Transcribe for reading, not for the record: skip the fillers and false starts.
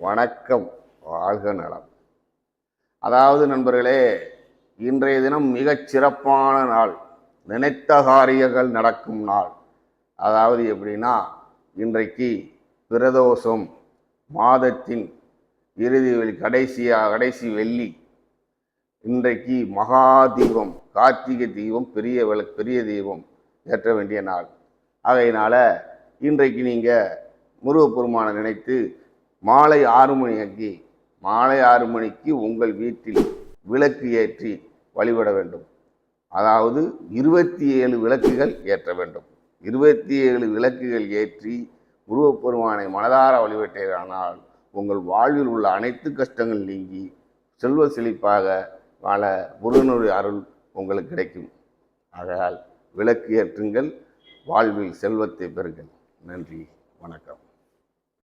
வணக்கம். வாழ்க நலம். அதாவது நண்பர்களே, இன்றைய தினம் மிகச் சிறப்பான நாள். நினைத்த காரியங்கள் நடக்கும் நாள். அதாவது எப்படின்னா, இன்றைக்கு பிரதோஷம், மாதத்தின் கடைசி வெள்ளி. இன்றைக்கு மகா தீபம், கார்த்திகை தீபம், பெரிய தீபம் ஏற்ற வேண்டிய நாள். ஆகையினால இன்றைக்கு நீங்க முருகப்பெருமானை நினைத்து மாலை 6 மணிக்கு உங்கள் வீட்டில் விளக்கு ஏற்றி வழிபட வேண்டும். அதாவது 27 விளக்குகள் ஏற்ற வேண்டும். 27 விளக்குகள் ஏற்றி முருகப்பெருமானை மனதார வழிபட்டீரானால் உங்கள் வாழ்வில் உள்ள அனைத்து கஷ்டங்கள் நீங்கி செல்வ செழிப்பாக வாழ முருகனுடைய அருள் உங்களுக்கு கிடைக்கும். ஆகையால் விளக்கு ஏற்றுங்கள், வாழ்வில் செல்வத்தை பெறுங்கள். நன்றி, வணக்கம்.